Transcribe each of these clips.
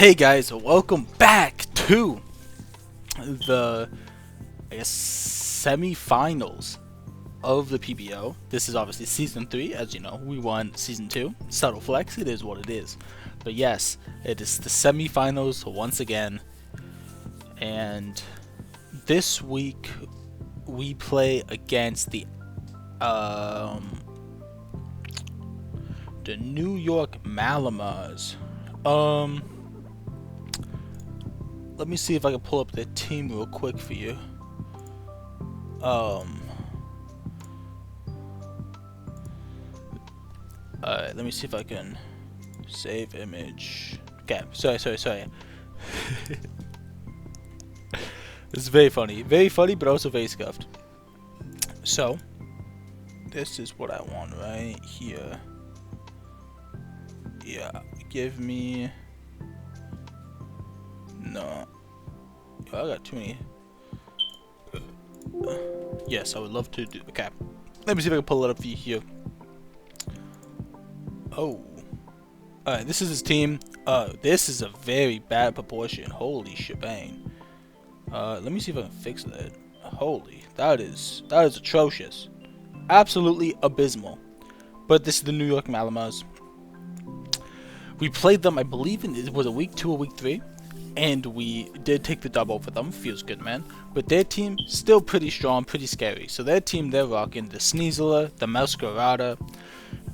Hey guys, welcome back to the, semi-finals of the PBO. This is obviously Season 3, as you know. We won Season 2. Subtle flex, it is what it is. But yes, it is the semi-finals once again. And this week, we play against the New York Malamars. Let me see if I can pull up the team real quick for you. Alright, let me see if I can save image. Okay, sorry. This is very funny, but also very scuffed. So, this is what I want right here. Yeah, give me. No. I got too many. Yes, I would love to do. Okay. Let me see if I can pull it up for you here. Oh. Alright, this is his team. This is a very bad proportion. Holy shebang. Let me see if I can fix that. Holy. That is atrocious. Absolutely abysmal. But this is the New York Malamars. We played them, I believe, it was a week 2 or week 3. And we did take the dub over them. Feels good, man. But their team, still pretty strong, pretty scary. So their team, they're rocking the Sneasler, the Masquerada,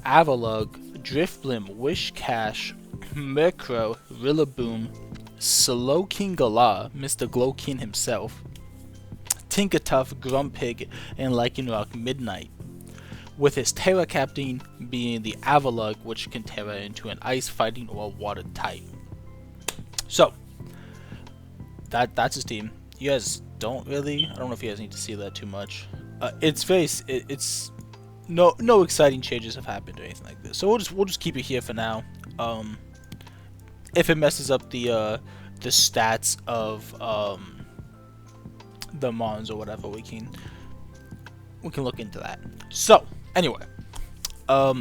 Avalug, Driftblim, Wishcash, Murkrow, Rillaboom, Slowking Galar, Mr. Glowking himself, Tinkertuff, Grumpig, and Lycanroc Midnight. With his Terra Captain being the Avalug, which can Terra into an Ice, Fighting, or Water type. So, that's his team. You guys don't really. I don't know if you guys need to see that too much. It's no exciting changes have happened or anything like this. So we'll just keep it here for now. If it messes up the stats of the Mons or whatever, we can look into that. So anyway.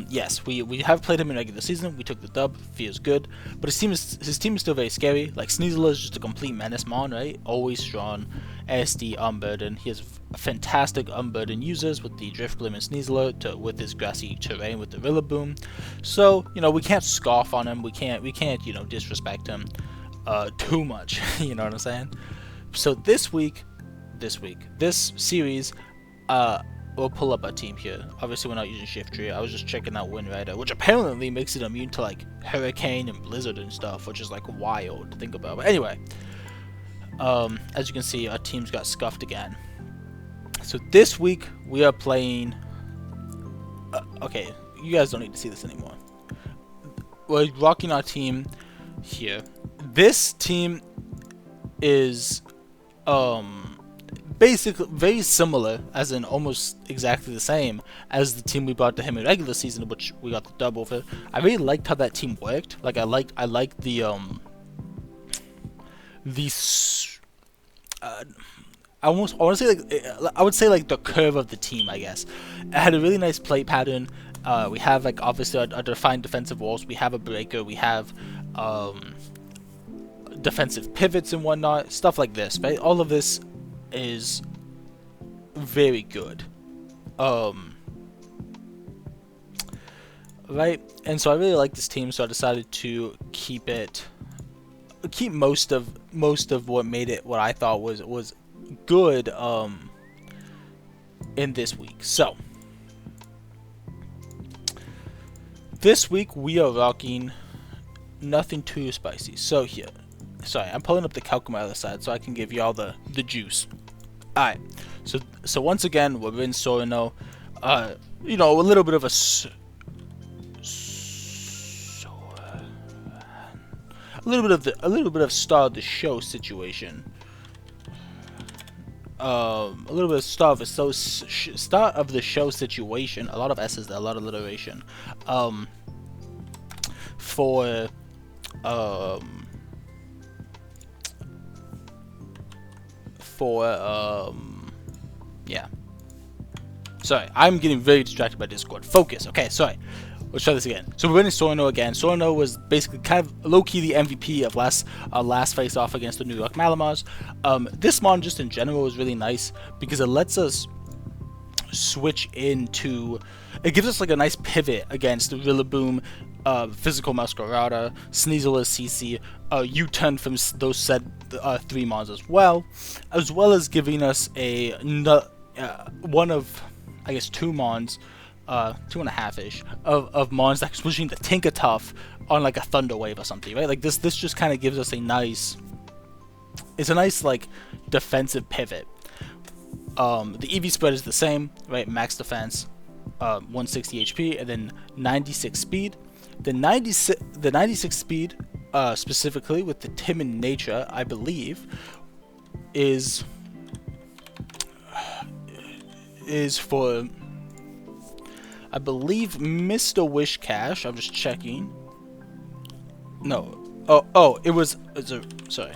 Yes, we have played him in regular season. We took the dub, feels good, but his team is still very scary. Like Sneasler is just a complete menace mon, right? Always strong, SD Unburden. He has fantastic Unburden users with the Driftblim and Sneasler with his grassy terrain with the Rillaboom. So we can't scoff on him. We can't disrespect him too much. You know what I'm saying? So this series, we'll pull up our team here. Obviously, we're not using Shift Tree. I was just checking out Wind Rider, which apparently makes it immune to like Hurricane and Blizzard and stuff, which is like wild to think about. But anyway, as you can see, our team's got scuffed again. So this week we are playing. Okay, you guys don't need to see this anymore. We're rocking our team here. This team is basically very similar, as in almost exactly the same as the team we brought to him in regular season, which we got the dub over. I really liked how that team worked. Like I liked the I would say like the curve of the team, I guess. It had a really nice play pattern. We have like obviously our defined defensive walls. We have a breaker. We have defensive pivots and whatnot, stuff like this. Right, all of this is very good. Right, and so I really like this team, so I decided to keep most of what made it what I thought was good in this week. So this week we are rocking nothing too spicy. So here, sorry, I'm pulling up the calc on my other side so I can give y'all the juice. Alright, so once again we're in Sorino. A little bit of a little bit of star of the show situation. A little bit of star of the show situation. A lot of S's there, a lot of alliteration. Yeah. Sorry, I'm getting very distracted by Discord. Focus. Okay, sorry. Let's try this again. So we're running Sorno again. Sorno was basically kind of low-key the MVP of last face-off against the New York Malamars. This mon just in general is really nice because it lets us switch into... It gives us like a nice pivot against the Rillaboom, Physical Masquerada, Sneasel CC, U-turn from those said 3 mons as well as giving us a one of, I guess, 2 mons, 2.5-ish of mons that's pushing the Tinkertuff on like a Thunder Wave or something, right? Like this just kind of gives us a nice, it's a nice like defensive pivot. The EV spread is the same, right? Max defense, 160 HP, and then 96 speed. The 96 speed, specifically with the timid nature, I believe, is for, I believe, Mr. Wishcash. I'm just checking. No. Oh, it was. Sorry.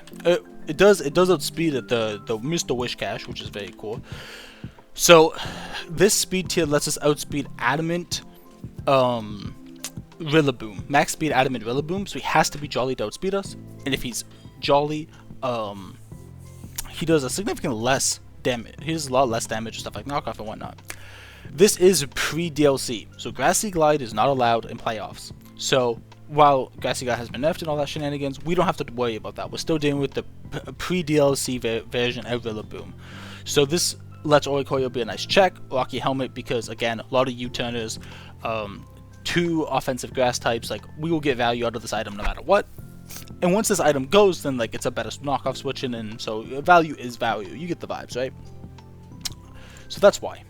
It does outspeed at the Mr. Wishcash, which is very cool. So this speed tier lets us outspeed Adamant, Rillaboom, max speed Adamant Rillaboom. So he has to be Jolly to outspeed us, and if he's Jolly, he does a significant less damage. He does a lot less damage and stuff like knockoff and whatnot. This is pre-DLC, so Grassy Glide is not allowed in playoffs. So while Grassy Glide has been nerfed and all that shenanigans, we don't have to worry about that. We're still dealing with the pre-DLC version of Rillaboom. So this lets Oricorio be a nice check. Rocky Helmet, because again, a lot of U-turners, 2 offensive grass types, like we will get value out of this item no matter what. And once this item goes, then like it's a better knockoff switching, and so value is value. You get the vibes, right? So that's why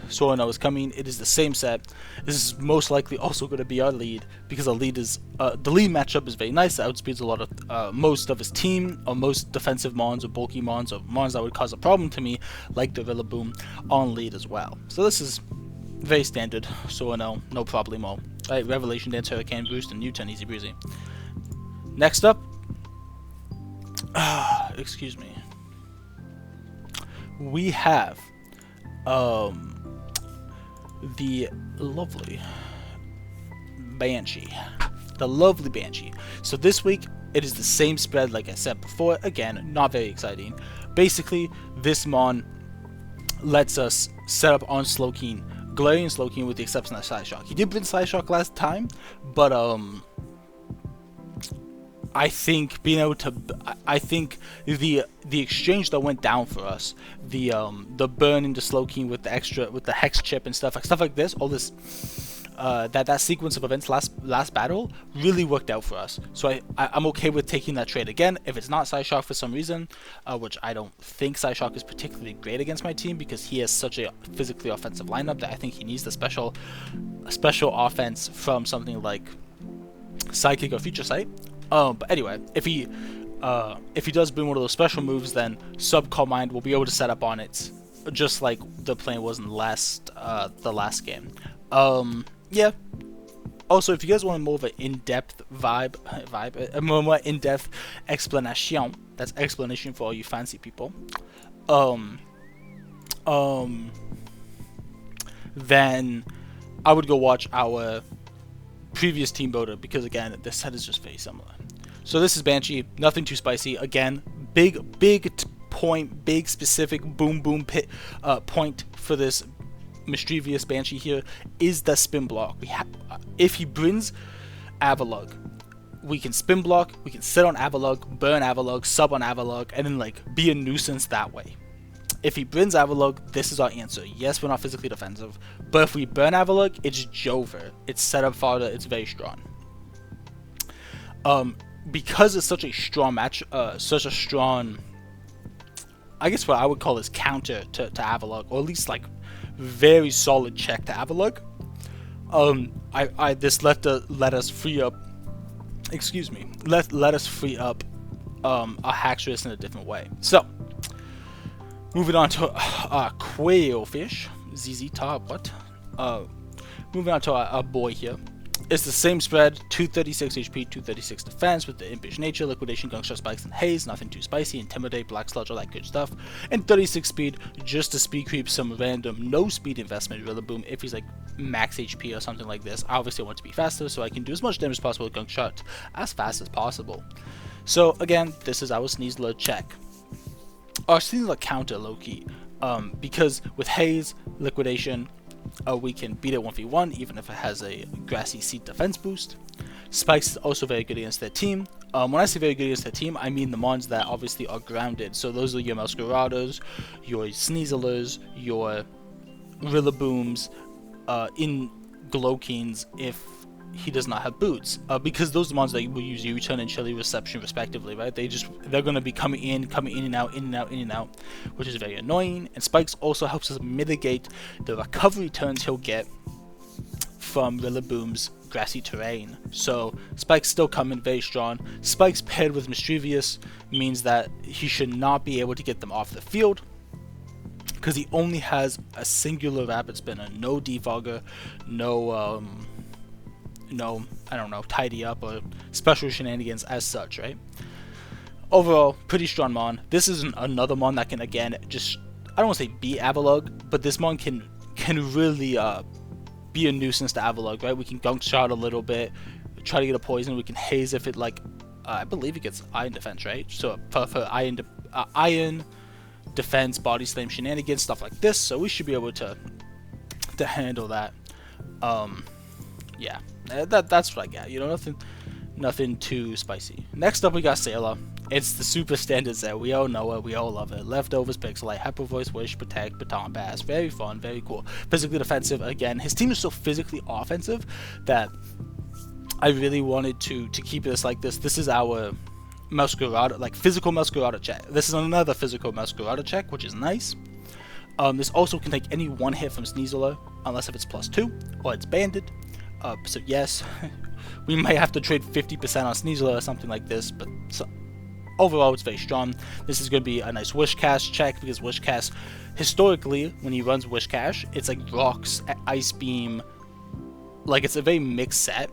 Sorno is coming. It is the same set. This is most likely also going to be our lead, because the lead matchup is very nice. It outspeeds a lot of most of his team, or most defensive mons or bulky mons, or mons that would cause a problem to me, like the Rillaboom, on lead as well. So this is very standard Sorno, no problemo. Right, Revelation Dance, Hurricane Boost, and U-turn easy breezy. Next up, excuse me, we have the lovely Banshee. So this week it is the same spread like I said before. Again, not very exciting. Basically, this mon lets us set up on Slowking, Galarian Slowking, with the exception of Psyshock. He did bring Psyshock last time, but I think being able to, I think the exchange that went down for us, the burn into Slowking with the Hex chip and stuff like this, all this, that sequence of events last battle really worked out for us. So I'm okay with taking that trade again. If it's not Psyshock for some reason, which I don't think Psyshock is particularly great against my team, because he has such a physically offensive lineup that I think he needs the special offense from something like Psychic or Future Sight. But anyway, if he does bring one of those special moves, then Subcall Mind will be able to set up on it, just like the plan was in the last game. Yeah. Also, if you guys want more of an in-depth a more in-depth explanation, that's explanation for all you fancy people. Then I would go watch our previous team builder, because again, this set is just very similar. So this is Banshee, nothing too spicy. Again, big point, big specific boom pit point for this mischievous Banshee here is the spin block. If he brings Avalugg, we can spin block, we can sit on Avalugg, burn Avalugg, sub on Avalugg, and then like be a nuisance that way. If he brings Avalugg, this is our answer. Yes, we're not physically defensive, but if we burn Avalugg, it's Jover. It's set up farther, it's very strong. Because it's such a strong match, such a strong, I guess what I would call is counter to Avalugg, or at least like very solid check to Avalugg. This let us free up, excuse me, let us free up a Haxorus in a different way. So moving on to Quailfish, ZZ Top, what? Moving on to our boy here. It's the same spread, 236 HP, 236 defense with the Impish Nature, Liquidation, Gungshot, Spikes, and Haze, nothing too spicy, Intimidate, Black Sludge, all that good stuff, and 36 speed, just to speed creep some random no speed investment Rillaboom if he's like max HP or something like this, obviously I want to be faster so I can do as much damage as possible with Gunk Shot as fast as possible. So again, this is our Sneasler check. Our Sneasler counter, low-key, because with Haze, Liquidation, we can beat it 1v1 even if it has a Grassy Seed defense boost. Spikes is also very good against their team. When I say very good against their team, I mean the mons that obviously are grounded. So those are your Masqueraders, your Sneaslers, your Rillabooms, in Glowkeens if he does not have boots, because those are the mons that will use U-turn and Chilly Reception respectively, right? They're going to be coming in and out, in and out, in and out, which is very annoying. And Spikes also helps us mitigate the recovery turns he'll get from Rillaboom's grassy terrain. So Spikes still come in very strong. Spikes paired with Mischievous means that he should not be able to get them off the field, because he only has a singular Rapid Spinner, no Defogger, no I don't know, tidy up or special shenanigans as such, right? Overall, pretty strong mon. This is another mon that can, again, just, I don't want to say beat Avalugg, but this mon can really be a nuisance to Avalugg, right? We can Gunk Shot a little bit, try to get a poison, we can Haze if it, like, I believe it gets Iron Defense, right? So for Iron Defense, Body Slam shenanigans, stuff like this, so we should be able to handle that. Yeah, that's what I got, you know, nothing too spicy. Next up we got Sailor. It's the super standard set, we all know it, we all love it. Leftovers, Pixelite, Hyper Voice, Wish, Protect, Baton Pass, very fun, very cool. Physically defensive, again, his team is so physically offensive that I really wanted to keep this like this. This is our Masquerada, like physical Masquerada check. This is another physical Masquerada check, which is nice. This also can take any one hit from Sneasler, unless if it's +2 or it's banded. So yes, we might have to trade 50% on Sneasler or something like this, but overall it's very strong. This is going to be a nice Wish Cast check, because Wish Cast, historically, when he runs Wish Cast, it's like Rocks, Ice Beam, like it's a very mixed set,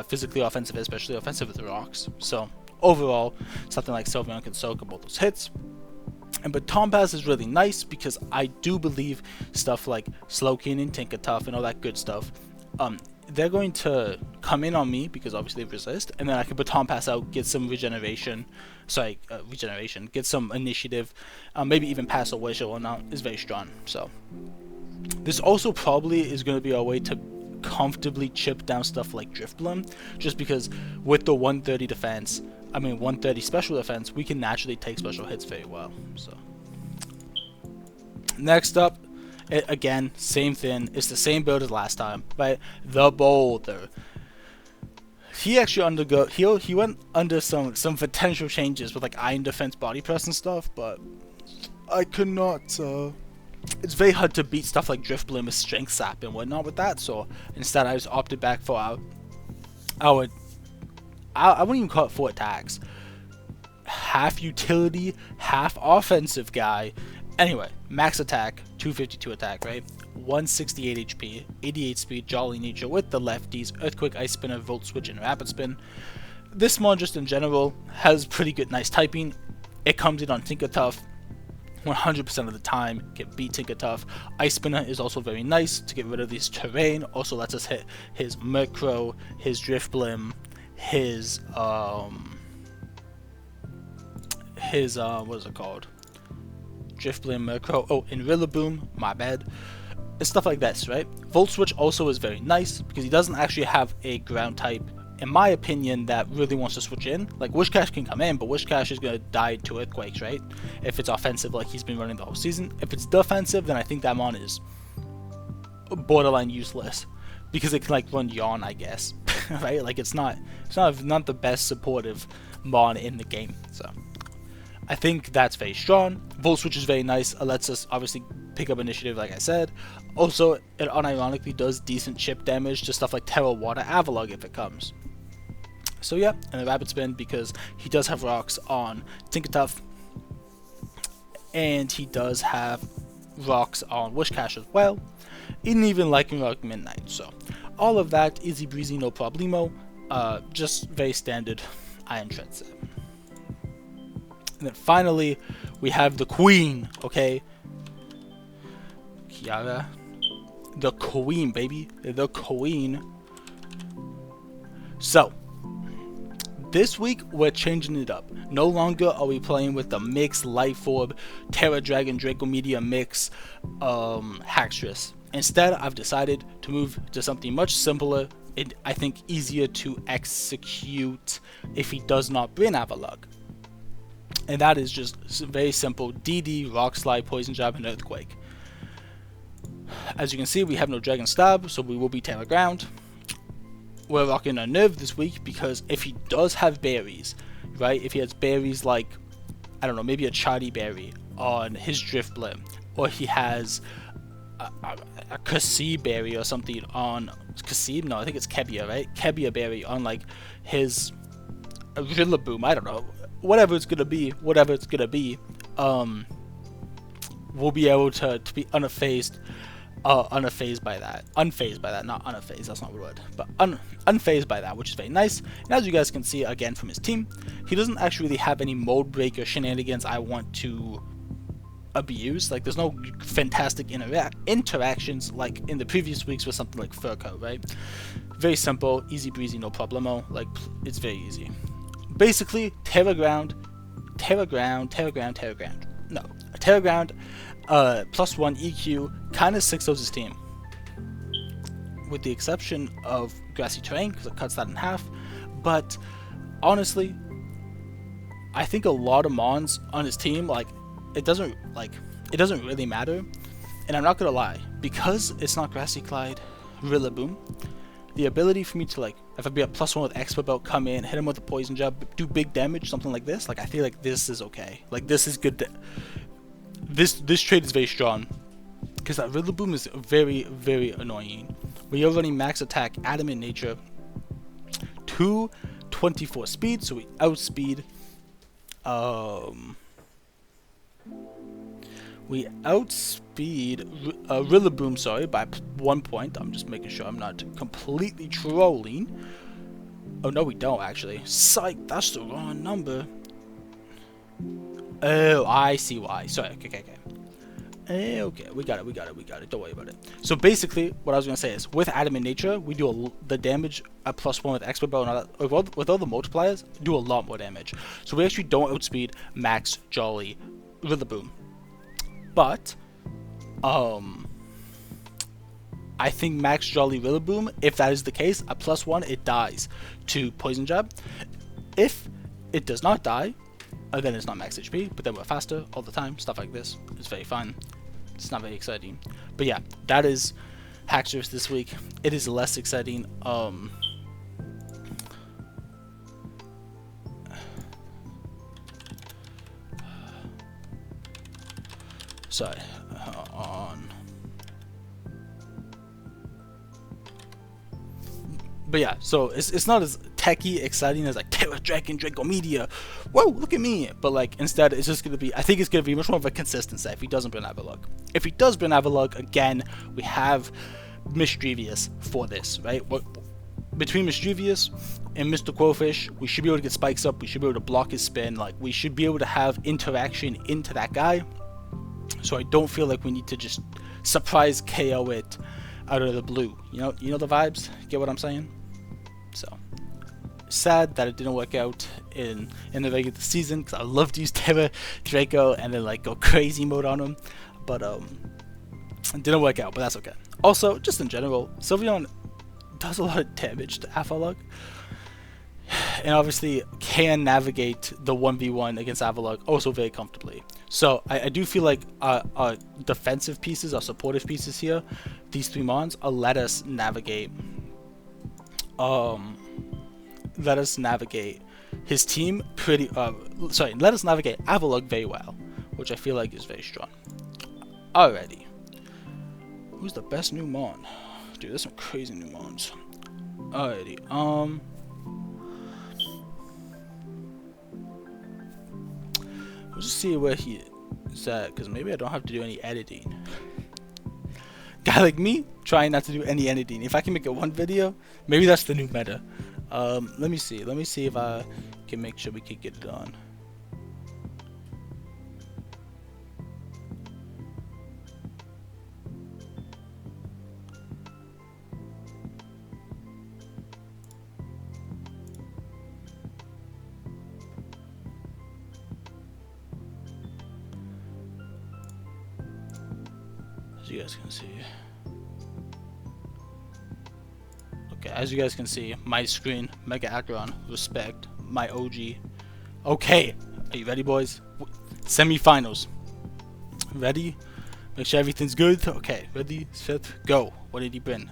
physically offensive, especially offensive with Rocks. So overall, something like Sylveon can soak up both those hits. And Baton Pass is really nice, because I do believe stuff like Slowking and Tinkertuff and all that good stuff, they're going to come in on me, because obviously they resist, and then I can Baton Pass out, get some regeneration, get some initiative, maybe even pass a Wish or whatnot. Is very strong. So this also probably is going to be our way to comfortably chip down stuff like Drifblim, just because with the 130 defense, 130 special defense, we can naturally take special hits very well. So next up, again, same thing. It's the same build as last time, right? The Boulder. He actually he went under some potential changes with like Iron Defense, Body Press and stuff, but I could not. It's very hard to beat stuff like Drifblim with Strength Sap and whatnot with that. So instead, I just opted back for I wouldn't even call it 4 attacks. Half utility, half offensive guy. Anyway, max attack, 252 attack, right? 168 HP, 88 speed, Jolly Nature with the lefties, Earthquake, Ice Spinner, Volt Switch, and Rapid Spin. This mon just in general has pretty good nice typing. It comes in on Tinkertuff 100% of the time, can beat Tinkertuff. Ice Spinner is also very nice to get rid of this terrain, also lets us hit his Murkrow, his Drifblim, his what is it called? Drifblim, Murkrow, and Rillaboom, my bad. And stuff like this, right? Volt Switch also is very nice, because he doesn't actually have a ground type, in my opinion, that really wants to switch in. Like, Wishcash can come in, but Wishcash is going to die to Earthquakes, right? If it's offensive, like he's been running the whole season. If it's defensive, then I think that mon is borderline useless, because it can, like, run Yawn, I guess. Right? Like, it's not the best supportive mon in the game, so I think that's very strong. Volt Switch is very nice. It lets us obviously pick up initiative, like I said. Also, it unironically does decent chip damage to stuff like Terra Water Avalugg if it comes. So yeah, and a Rapid Spin, because he does have rocks on Tinkertuff, and he does have rocks on Wishcash as well, and even Lycan Rock Midnight. So all of that, easy breezy, no problemo. Just very standard Iron Tread set. And then finally, we have the Queen, okay? Kiara. The queen, baby. The queen. So, this week, we're changing it up. No longer are we playing with the mix, Life Orb, Terra Dragon, Draco Media mix, Hackstress. Instead, I've decided to move to something much simpler and I think easier to execute if he does not bring Avalugg. And that is just very simple DD, Rock Slide, Poison Jab, and Earthquake. As you can see, we have no Dragon Stab, so we will be Terra Ground. We're rocking a Nerve this week because if he does have berries, right? If he has berries like, I don't know, maybe a Chadi berry on his Driftblim, or he has a Kasib berry or something on Kasib. No, I think it's Kebia, right? Kebia berry on like his Rillaboom. I don't know, whatever it's gonna be. We'll be able to be unfazed by that, not unfazed, that's not the word, but unfazed by that, which is very nice. And as you guys can see again from his team, he doesn't actually really have any mode breaker shenanigans I want to abuse. Like, there's no fantastic interactions like in the previous weeks with something like Furco, right? Very simple, easy breezy, no problemo. Like, it's very easy. Basically, Terra Ground. No, Terra Ground. +1 EQ kind of 6-0s his team, with the exception of Grassy Terrain because it cuts that in half. But honestly, I think a lot of mons on his team, like, it doesn't really matter. And I'm not gonna lie, because it's not Grassy Clyde, Rillaboom, the ability for me to, like, if I be a +1 with Expert Belt, come in, hit him with a Poison Jab, do big damage, something like this, like, I feel like this is okay. Like, this is good. This trade is very strong because that Rillaboom is very, very annoying. When you're running max attack, Adamant Nature, 224 speed, so we outspeed. Rillaboom, sorry, by 1 point. I'm just making sure I'm not completely trolling. Oh no, we don't actually. Psych, that's the wrong number. Oh, I see why. Sorry, okay. Okay, we got it. Don't worry about it. So basically, what I was gonna say is, with Adamant Nature, we do the damage at +1 with Expert Bow and all that. With all the multipliers, do a lot more damage. So we actually don't outspeed Max, Jolly, Rillaboom. But, I think Max, Jolly, Rillaboom, if that is the case, at +1, it dies to Poison Jab. If it does not die, then it's not max HP, but then we're faster all the time, stuff like this. It's very fun. It's not very exciting. But yeah, that is Hackstress this week. It is less exciting. Sorry. But yeah, so it's not as techie exciting as like Terra Dragon, Draco Media. Whoa, look at me! But like, instead, it's just gonna be, I think it's gonna be much more of a consistent set if he doesn't bring Avalugg. If he does bring Avalugg, again, we have Mischievous for this, right? Between Mischievous and Mr. Quillfish, we should be able to get spikes up. We should be able to block his spin. Like, we should be able to have interaction into that guy. So I don't feel like we need to just surprise KO it out of the blue. You know the vibes. Get what I'm saying? So sad that it didn't work out in the regular season, because I love to use Terra Draco and then like go crazy mode on him, but it didn't work out. But that's okay. Also, just in general, Sylveon does a lot of damage to Avalugg, and obviously can navigate the 1v1 against Avalugg also very comfortably. So I do feel like our defensive pieces, our supportive pieces here, these three mons, let us navigate his team pretty let us navigate Avalugg very well, which I feel like is very strong. Alrighty, who's the best new mon? Dude, there's some crazy new mons. Alrighty, we'll just see where he is at, because maybe I don't have to do any editing. Guy like me, trying not to do any editing. If I can make it one video, maybe that's the new meta. Let me see if I can make sure we can get it on. you guys can see. Okay, as you guys can see, my screen, Mega Acheron, respect, my OG. Okay, are you ready, boys? Semi-finals. Ready? Make sure everything's good. Okay, ready, set, go. What did he bring?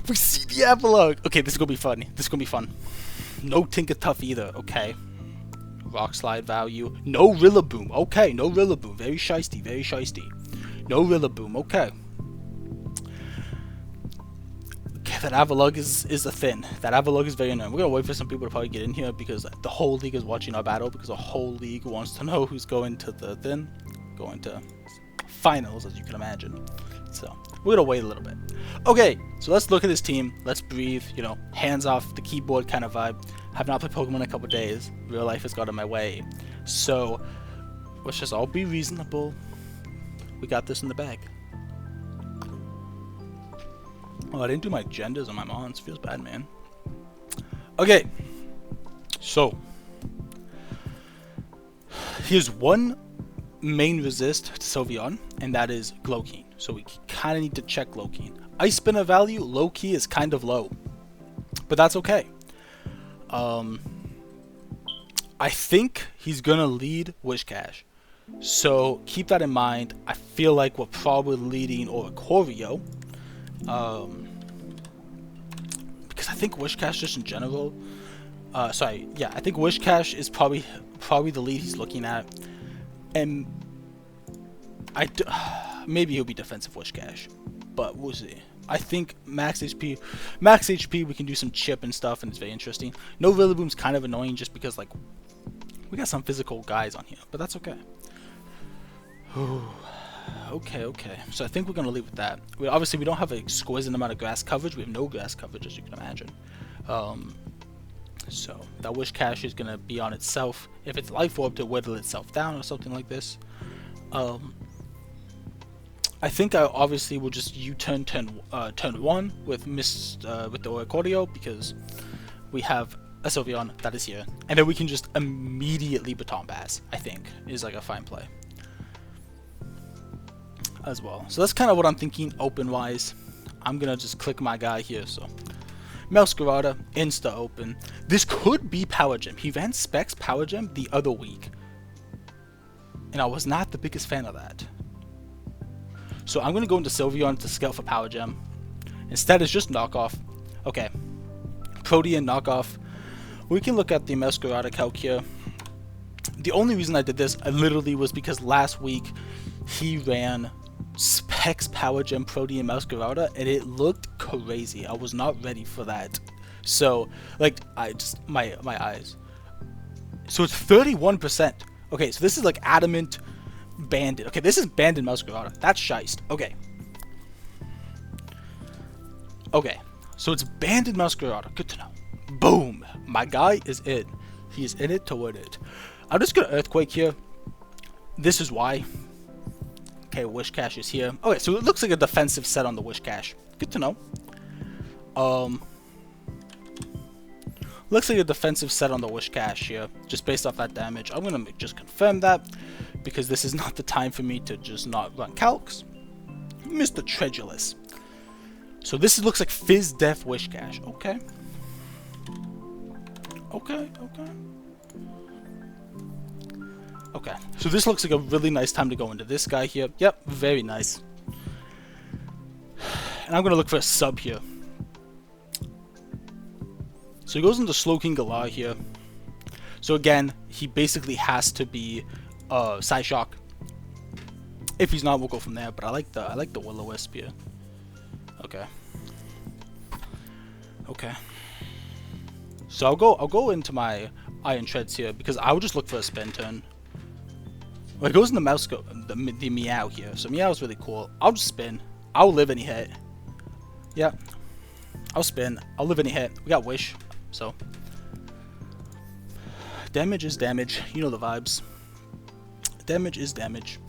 We see the Avalon. Okay, this is gonna be funny. This is gonna be fun. No Tinker Tough either. Okay. Rock Slide value. No Rillaboom. Okay, no Rillaboom. Very shisty, very shisty. No Rillaboom. Okay. Okay, that Avalug is a thin. That Avalug is very annoying. We're gonna wait for some people to probably get in here because the whole league is watching our battle because the whole league wants to know who's going to the thin, going to finals, as you can imagine. So we're gonna wait a little bit. Okay, so let's look at this team. Let's breathe. You know, hands off the keyboard kind of vibe. Have not played Pokemon in a couple days. Real life has got in my way. So let's just all be reasonable. We got this in the bag. Oh, I didn't do my genders on my mons. Feels bad, man. Okay, so here's one main resist to Sylveon, and that is Glowking. So we kind of need to check Glowking. Ice Spinner value, low-key, is kind of low, but that's okay. I think he's gonna lead Whiscash, so keep that in mind. I feel like we're probably leading Oricorio, because I think Whiscash just in general. I think Whiscash is probably the lead he's looking at, and maybe he'll be defensive Whiscash, but we'll see. I think max HP we can do some chip and stuff, and it's very interesting. No Rillaboom's kind of annoying just because like we got some physical guys on here, but that's okay. Okay. So I think we're gonna leave with that. Obviously we don't have an exquisite amount of grass coverage. We have no grass coverage, as you can imagine. So that Whiscash is gonna be on itself. If it's Life Orb, to whittle itself down or something like this. I think I obviously will just U-turn turn 1 with the Oricorio because we have a Sylveon that is here, and then we can just immediately Baton Pass. I think is like a fine play as well. So that's kind of what I'm thinking open wise. I'm gonna just click my guy here. So Meowscarada, insta open. This could be Power Gem. He ran Specs Power Gem the other week, and I was not the biggest fan of that. So I'm going to go into Sylveon to scout for Power Gem. Instead, it's just knockoff. Okay. Protean knockoff. We can look at the Meowscarada calc here. The only reason I did this literally was because last week he ran Specs Power Gem Protean Meowscarada, and it looked crazy. I was not ready for that. So, like, my eyes. So it's 31%. Okay, so this is like Adamant Banded. Okay, this is Banded Meowscarada. That's shiced. Okay. Okay, so it's Banded Meowscarada. Good to know. Boom! My guy is in. He's in it to win it. I'm just gonna Earthquake here. This is why. Okay, Whiscash is here. Okay, so it looks like a defensive set on the Whiscash. Good to know. Looks like a defensive set on the Whiscash here, just based off that damage. I'm gonna just confirm that, because this is not the time for me to just not run calcs. Mr. Tredulous. So this looks like Fizz Def Whiscash. Okay. Okay, so this looks like a really nice time to go into this guy here. Yep, very nice. And I'm gonna look for a sub here. So he goes into Slowking Galar here. So again, he basically has to be Psyshock. If he's not, we'll go from there. But I like the Will-O-Wisp here. Okay. Okay. So I'll go into my Iron Treads here because I will just look for a spin turn. Well, it goes in the Meow here. So Meow is really cool. I'll just spin. I'll live any hit. Yeah. I'll spin. I'll live any hit. We got Wish. So damage is damage. You know the vibes. Damage is damage.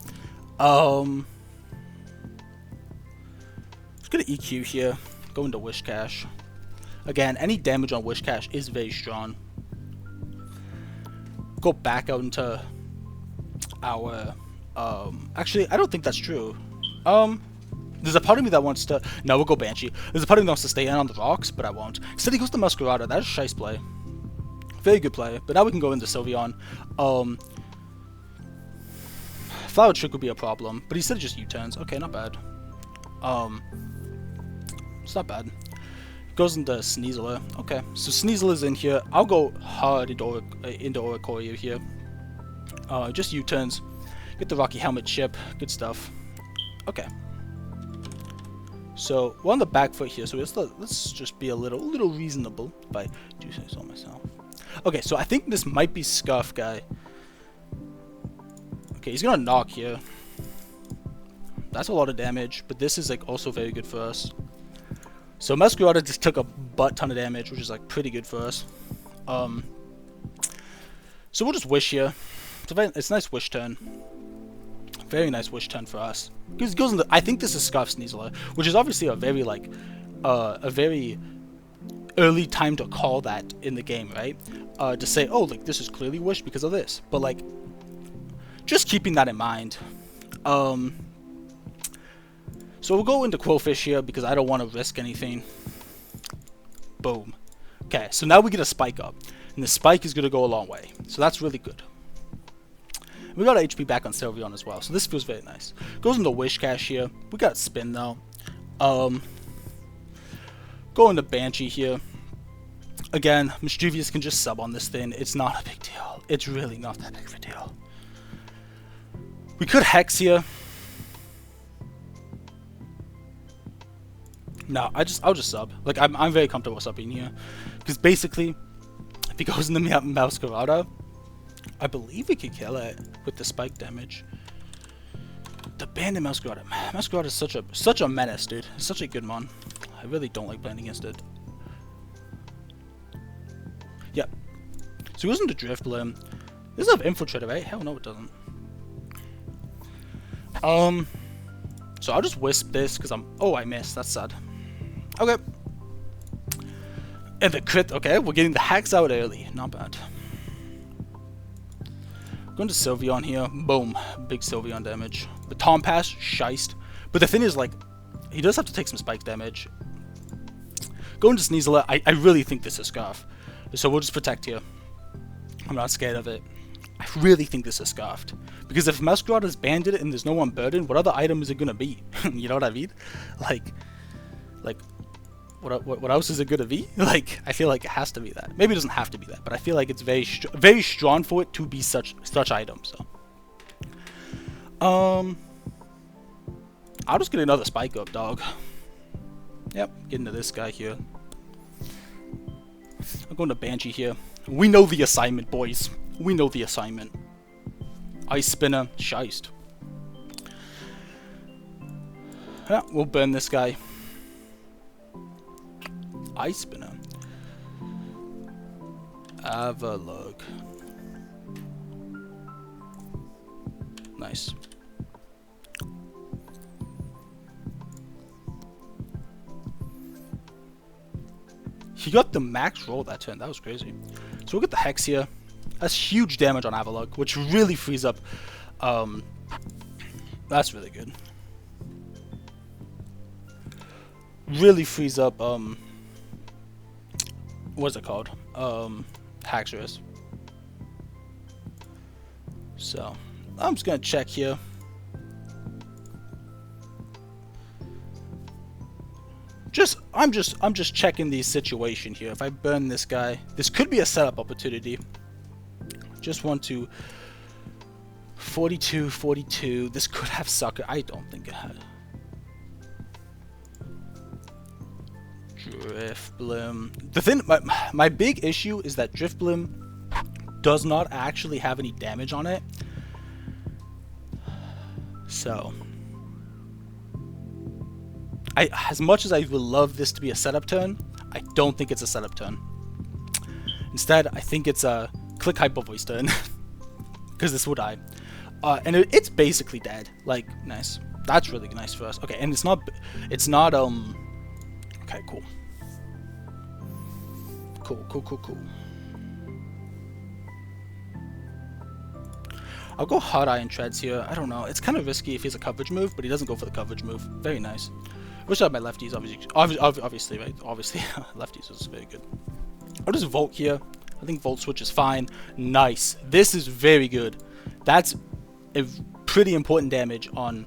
Just gonna EQ here. Go into Whiscash. Again, any damage on Whiscash is very strong. Go back out into our actually I don't think that's true. There's a part of me that wants to... No, we'll go Banshee. There's a part of me that wants to stay in on the rocks, but I won't. Instead, he goes to Masquerada. That is shice play. Very good play. But now we can go into Sylveon. Flower Trick would be a problem, but he said just U-turns. Okay, not bad. It's not bad. Goes into Sneasler. Okay, so Sneasler's in here. I'll go hard into Oricorio here. Just U-turns. Get the Rocky Helmet chip. Good stuff. Okay. So we're on the back foot here, so let's just be a little reasonable if I do say so myself. Okay, so I think this might be Scuff Guy. Okay, he's gonna knock here. That's a lot of damage, but this is like also very good for us. So Masquerada just took a butt ton of damage, which is like pretty good for us. So we'll just wish here. It's a nice wish turn. Very nice wish turn for us. Because it goes into, I think this is Scarf Sneasler, which is obviously a very like a very early time to call that in the game, right? To say, oh, like this is clearly wish because of this. But like, just keeping that in mind. So we'll go into Quillfish here because I don't want to risk anything. Boom. Okay, so now we get a spike up. And the spike is going to go a long way. So that's really good. We got HP back on Sylveon as well, so this feels very nice. Goes into Wish Cash here. We got Spin though. Go into Banshee here. Again, Mischievous can just sub on this thing. It's not a big deal. It's really not that big of a deal. We could Hex here. No, I'll just sub. Like I'm very comfortable subbing here, because basically, if he goes into Masquerada, I believe we could kill it with the spike damage. The Bandit Masquerada. Masquerada is such a menace, dude. It's such a good mon. I really don't like playing against it. Yep. So he goes into Drifblim. This doesn't have Infiltrator, right? Hell no, it doesn't. So I'll just Wisp this because oh, I missed. That's sad. Okay. And the crit. Okay, we're getting the hacks out early. Not bad. Going to Sylveon here. Boom. Big Sylveon damage. The Tom Pass, shiced. But the thing is, like, he does have to take some spike damage. Going to Sneasler, I really think this is Scarf. So we'll just protect here. I'm not scared of it. I really think this is Scarfed. Because if Masquerada's Bandit and there's no one burdened, what other item is it gonna be? You know what I mean? Like, what else is it gonna be? Like, I feel like it has to be that. Maybe it doesn't have to be that, but I feel like it's very strong for it to be such item. So, I'll just get another spike up, dog. Yep, get into this guy here. I'm going to Banshee here. We know the assignment, boys. We know the assignment. Ice Spinner, shiced. Yeah, we'll burn this guy. Ice Spinner. Have a look. Nice. He got the max roll that turn. That was crazy. So we'll get the Hex here. That's huge damage on Avalugg, which really frees up. That's really good. Really frees up. What's it called? Haxorus. So I'm just gonna check here. I'm just checking the situation here. If I burn this guy, this could be a setup opportunity. Just want to 42. This could have Sucker. I don't think it had. Drifblim. The thing, my big issue is that Drifblim does not actually have any damage on it. So, as much as I would love this to be a setup turn, I don't think it's a setup turn. Instead, I think it's a click Hyper Voice turn. Because this will die. And it's basically dead. Like, nice. That's really nice for us. Okay, and it's not, okay, cool. Cool. I'll go Hot Iron Treads here. I don't know. It's kind of risky if he has a coverage move, but he doesn't go for the coverage move. Very nice. Wish I had my lefties, obviously, right? Obviously, lefties is very good. I'll just Volt here. I think Volt Switch is fine. Nice. This is very good. That's a pretty important damage on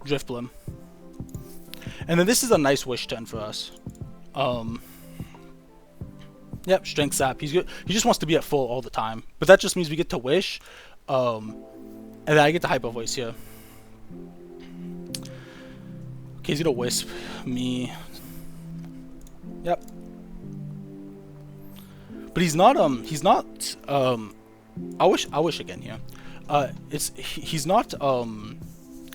Drifblim. And then this is a nice Wish turn for us. Yep, Strength Sap. He's good. He just wants to be at full all the time. But that just means we get to Wish. And then I get the Hyper Voice here. Okay, he's gonna Wisp me. Yep. But he's not I wish again here. He's not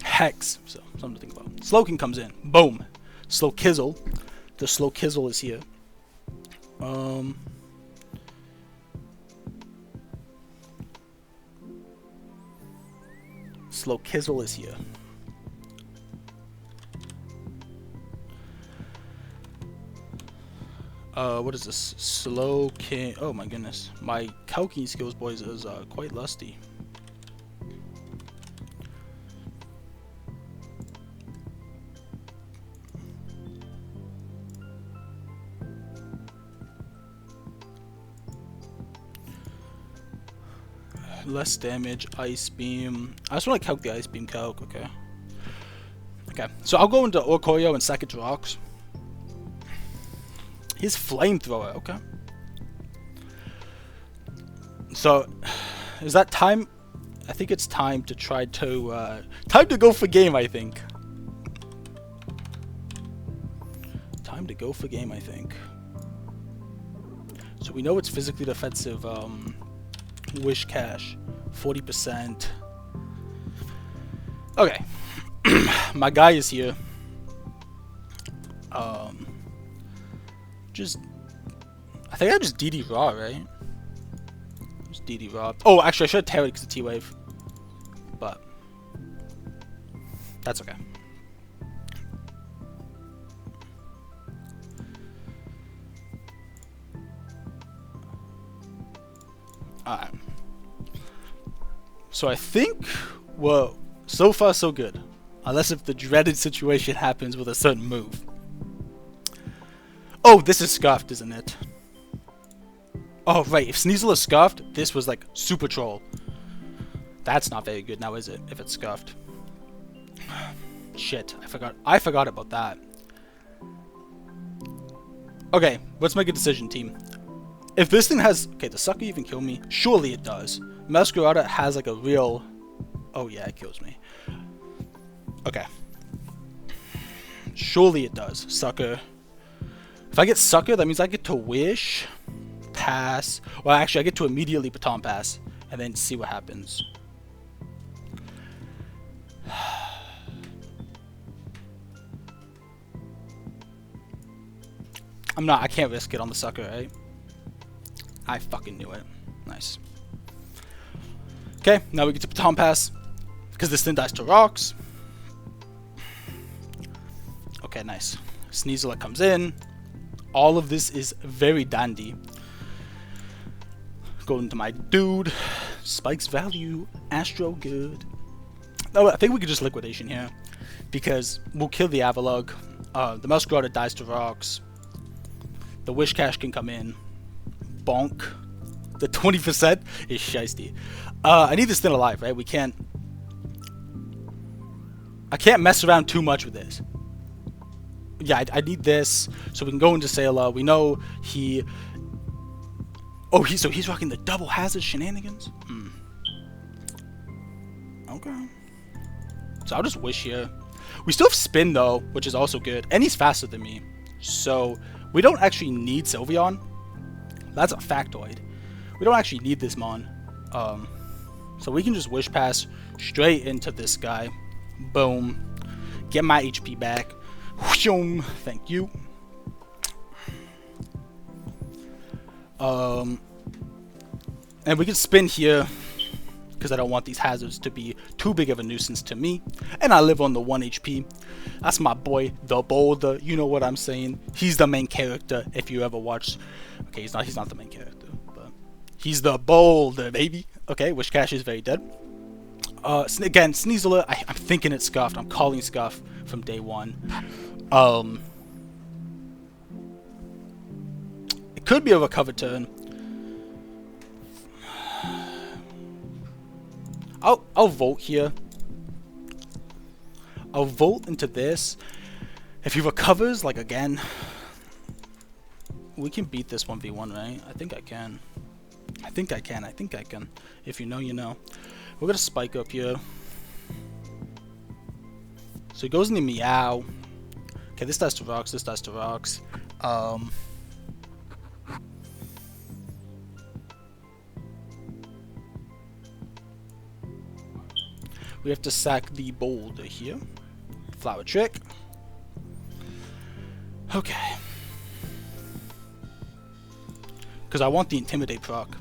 Hex, so something to think about. Slowking comes in. Boom. Slow Kizzle. The Slow Kizzle is here. Slow Kizzle is here. What is this? Slow King. Oh my goodness. My calcing skills, boys, is quite lusty. Less damage, Ice Beam. I just want to calc the Ice Beam calc, okay. Okay, so I'll go into Orkoyo and sack it to rocks. His Flamethrower, okay. So, is that time? I think it's time to try to, time to go for game, I think. Time to go for game, I think. So we know it's physically defensive, Wish Cash, 40%. Okay, my guy is here. I think I just DD Raw, right? Just DD Raw. Oh, actually, I should have Terrored because of T-Wave, but that's okay. Alright. So I think, well, so far so good. Unless if the dreaded situation happens with a certain move. Oh, this is Scuffed, isn't it? Oh, right. If Sneasel is Scuffed, this was like Super Troll. That's not very good now, is it? If it's Scuffed. Shit. I forgot about that. Okay, let's make a decision, team. If this thing has... Okay, does Sucker even kill me? Surely it does. Masquerada has like a real... Oh yeah, it kills me. Okay. Surely it does. Sucker. If I get Sucker, that means I get to Wish, Pass. Well, actually, I get to immediately Baton Pass, and then see what happens. I can't risk it on the Sucker, right? I fucking knew it. Nice. Okay, now we get to Baton Pass, because this thing dies to rocks. Okay, nice. Sneasel comes in. All of this is very dandy. Go into my dude. Spike's value. Astro good. Oh, I think we could just Liquidation here. Because we'll kill the Avalugg. The Muskrata dies to rocks. The Wish Cash can come in. Bonk. The 20% is shiesty. I need this thing alive, right? I can't mess around too much with this. Yeah, I need this so we can go into Sailor. We know he... Oh, so he's rocking the double hazard shenanigans? Okay. So I'll just Wish here. We still have Spin, though, which is also good. And he's faster than me. So we don't actually need Sylveon. That's a factoid. We don't actually need this Mon. So we can just Wish Pass straight into this guy. Boom. Get my HP back. Thank you. And we can spin here because I don't want these hazards to be too big of a nuisance to me. And I live on the 1 HP. That's my boy, the Boulder. You know what I'm saying. He's the main character if you ever watch. Okay, he's not the main character, but he's the Boulder, baby. Okay, which cache is very dead. Again, Sneasel, I'm thinking it's Scuffed. I'm calling Scuff from day one. It could be a recover turn. I'll Volt here. I'll Volt into this. If he recovers, like again, we can beat this 1v1, right? I think I can. I think I can. If you know, you know. We're gonna spike up here. So he goes into Meow. Okay, this dies to rocks, this dies to rocks. We have to sack the boulder here. Flower trick. Okay. Because I want the intimidate proc.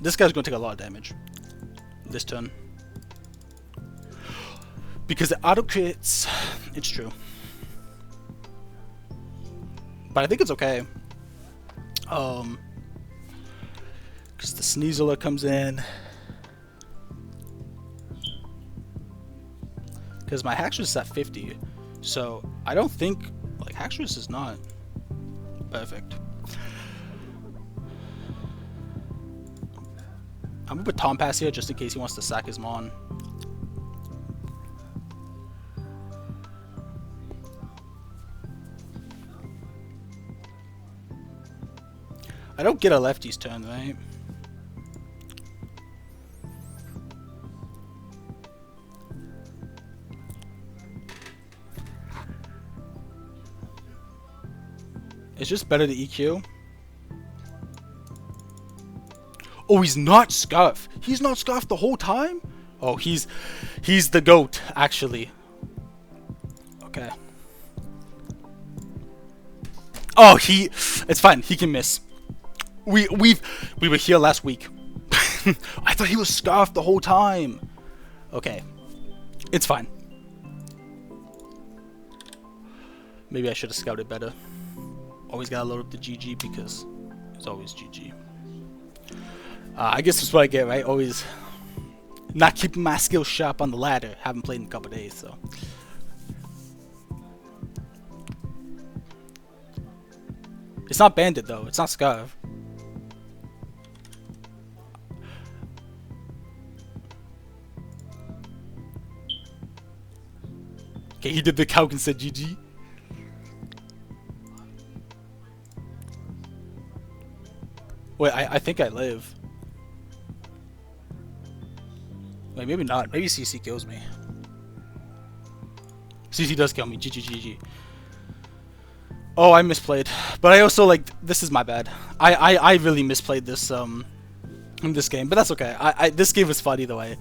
This guy's going to take a lot of damage this turn. Because it auto crits. It's true. But I think it's okay. Because the Sneasler comes in. Because my Haxorus is at 50. So I don't think, like, Haxorus is not perfect. I'm gonna put Tom Pass here just in case he wants to sack his Mon. I don't get a lefty's turn, right? It's just better to EQ. Oh, he's not Scuff. He's not Scuffed the whole time? Oh, he's the GOAT, actually. Okay. Oh, it's fine. He can miss. We were here last week. I thought he was Scuffed the whole time. Okay. It's fine. Maybe I should have scouted better. Always gotta load up the GG because it's always GG. I guess that's what I get, right? Always not keeping my skills sharp on the ladder. Haven't played in a couple days, so. It's not Bandit though. It's not Scarf. Okay, he did the calc and said GG. Wait, I think I live. Wait, maybe not. Maybe CC kills me. CC does kill me. GG, GG. Oh, I misplayed. But I also, like, this is my bad. I really misplayed this, in this game. But that's okay. This game was fun either way.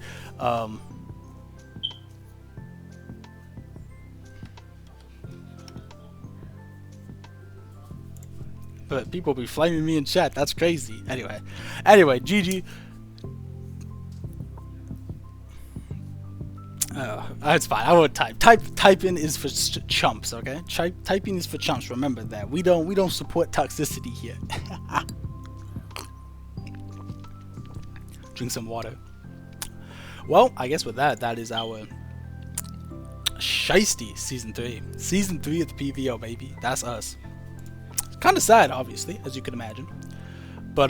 But people be flaming me in chat. That's crazy. Anyway, GG. That's fine. I won't type. Typing is for chumps. Okay. Typing is for chumps. Remember that. We don't support toxicity here. Drink some water. Well, I guess with that is our Gitchxcity season 3. Season 3 of the PBO, baby. That's us. Kind of sad, obviously, as you can imagine, but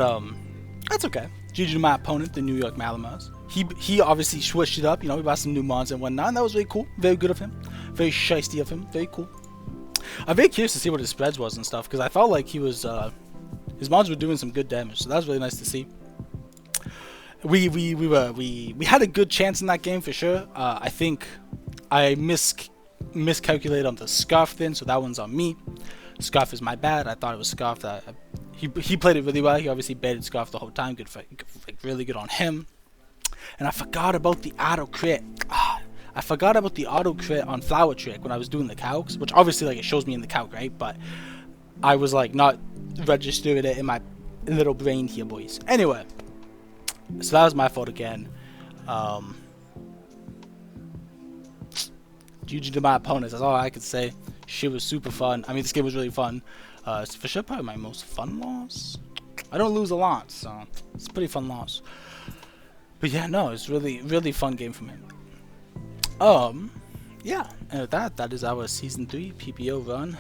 that's okay. GG to my opponent, the New York Malamars. He obviously switched it up, you know. We bought some new mons and whatnot, and that was really cool. Very good of him. Very Gitchxcity of him. Very cool. I'm very curious to see what his spreads was and stuff, because I felt like he was his mons were doing some good damage, so that was really nice to see. We had a good chance in that game for sure. I think I miscalculated on the Scarf thing, so that one's on me. Scarf is my bad. I thought it was Scarf. He played it really well. He obviously baited Scarf the whole time. Good, like really good on him. And I forgot about the auto crit. I forgot about the auto crit on Flower Trick when I was doing the calcs, which obviously like it shows me in the calc, right? But I was like not registering it in my little brain here, boys. Anyway, so that was my fault again. GG to my opponents. That's all I could say. Shit was super fun. I mean, this game was really fun. It's for sure probably my most fun loss. I don't lose a lot, so it's a pretty fun loss. But yeah, no, it's really fun game for me. Yeah, and with that, that is our season 3 PBO run.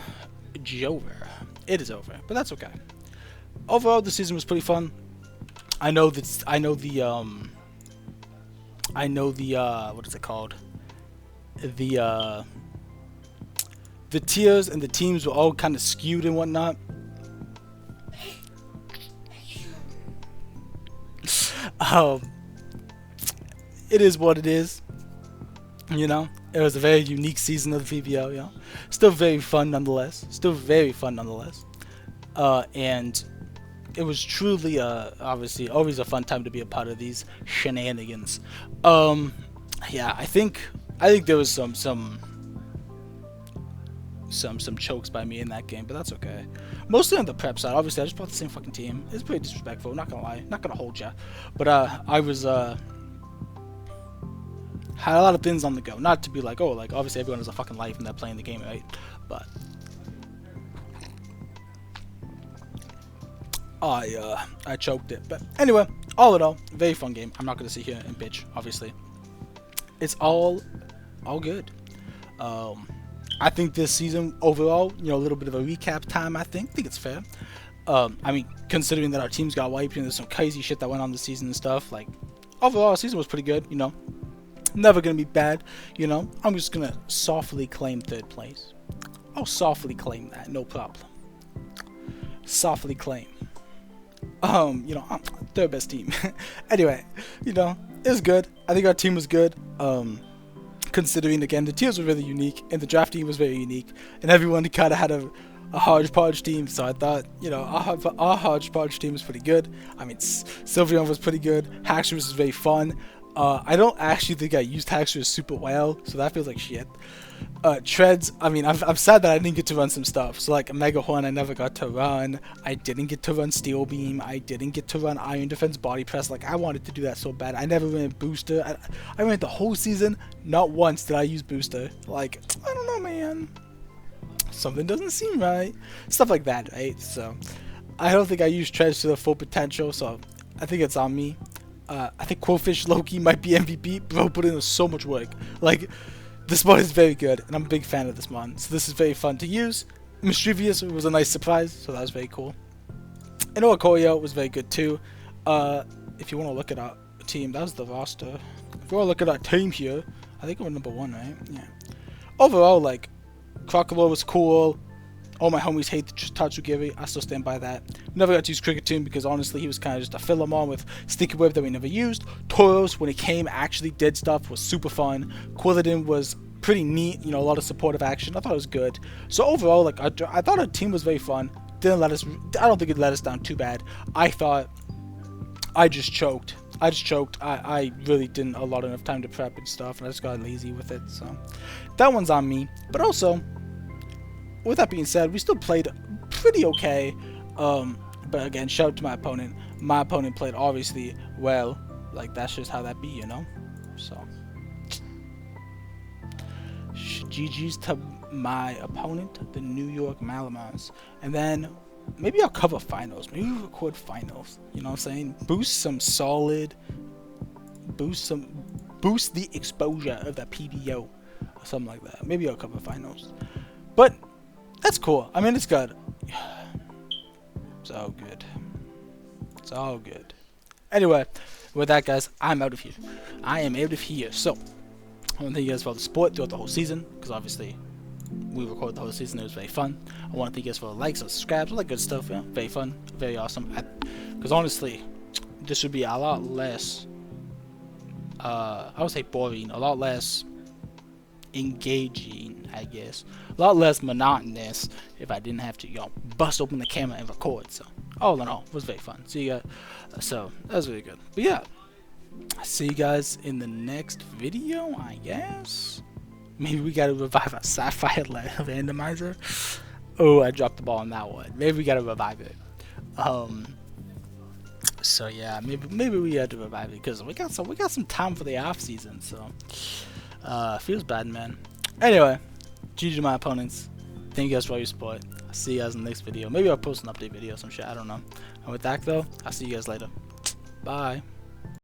Over. It is over, but that's okay. Overall, the season was pretty fun. I know the what is it called? The tiers and the teams were all kind of skewed and whatnot. It is what it is. You know, it was a very unique season of the PBO. You know, still very fun nonetheless. And it was truly, obviously, always a fun time to be a part of these shenanigans. Yeah, I think there was some chokes by me in that game, but that's okay. Mostly on the prep side. Obviously, I just brought the same fucking team. It's pretty disrespectful. Not gonna lie. Not gonna hold ya. But I was had a lot of things on the go. Not to be like, oh, like obviously everyone has a fucking life and they're playing the game, right? But I choked it. But anyway, all in all, very fun game. I'm not gonna sit here and bitch. Obviously, it's all good. I think this season overall, you know, a little bit of a recap time. I think it's fair. I mean, considering that our teams got wiped and there's some crazy shit that went on this season and stuff. Like overall, our season was pretty good. You know, never gonna be bad. You know, I'm just gonna softly claim 3rd place. I'll softly claim that, no problem. Softly claim. You know, 3rd best team. Anyway, you know, it was good. I think our team was good. Considering again the tiers were really unique and the draft team was very unique and everyone kind of had a hodgepodge team, so I thought, you know, our hodgepodge team was pretty good. I mean, Sylveon was pretty good. Hacksaw was very fun. I don't actually think I used Hacksaw super well, so that feels like shit. Treads, I mean, I'm sad that I didn't get to run some stuff. So like Mega Horn, I never got to run. I didn't get to run Steel Beam. I didn't get to run Iron Defense Body Press. Like I wanted to do that so bad. I never ran Booster. I ran the whole season. Not once did I use Booster. Like, I don't know, man. Something doesn't seem right. Stuff like that, right? So I don't think I used Treads to the full potential. So I think it's on me. I think Quillfish Loki might be MVP. Bro put in so much work. Like, this mod is very good, and I'm a big fan of this mod. So this is very fun to use. Mischievous was a nice surprise, so that was very cool. And Okoyo was very good too. If you want to look at our team, that was the roster. If you want to look at our team here, I think we're number 1, right? Yeah. Overall, like, Crocodile was cool. All my homies hate Tatsugiri. I still stand by that. Never got to use Cricketune because honestly he was kind of just a filler mon with Sticky Web that we never used. Tauros, when he came, actually did stuff, was super fun. Quilladin was pretty neat, you know, a lot of supportive action. I thought it was good. So overall, like, I thought our team was very fun. I don't think it let us down too bad. I thought I just choked. I really didn't allot enough time to prep and stuff, and I just got lazy with it. So that one's on me. But also, with that being said, we still played pretty okay. But again, shout out to my opponent. My opponent played obviously well. Like, that's just how that be, you know? So, GG's to my opponent, the New York Malamars. And then, maybe I'll cover finals. Maybe we'll record finals. You know what I'm saying? Boost the exposure of that PBO. Or something like that. Maybe I'll cover finals. But that's cool. I mean, it's good. It's all good. It's all good. Anyway, with that, guys, I'm out of here. I am out of here. So, I want to thank you guys for all the support throughout the whole season, because obviously we recorded the whole season. It was very fun. I want to thank you guys for the likes, subscribes, all that good stuff. Yeah, very fun, very awesome. Because honestly, this would be a lot less. I would say boring, a lot less engaging, I guess, a lot less monotonous if I didn't have to, you know, bust open the camera and record. So all in all, it was very fun. So you guys, so that was really good. But yeah, see you guys in the next video, I guess. Maybe we gotta revive a Sapphire randomizer. Oh, I dropped the ball on that one. Maybe we gotta revive it. So yeah, maybe we had to revive it because we got some time for the off season. So feels bad, man. Anyway, GG to my opponents. Thank you guys for all your support. I'll see you guys in the next video. Maybe I'll post an update video or some shit. I don't know. And with that though, I'll see you guys later. Bye.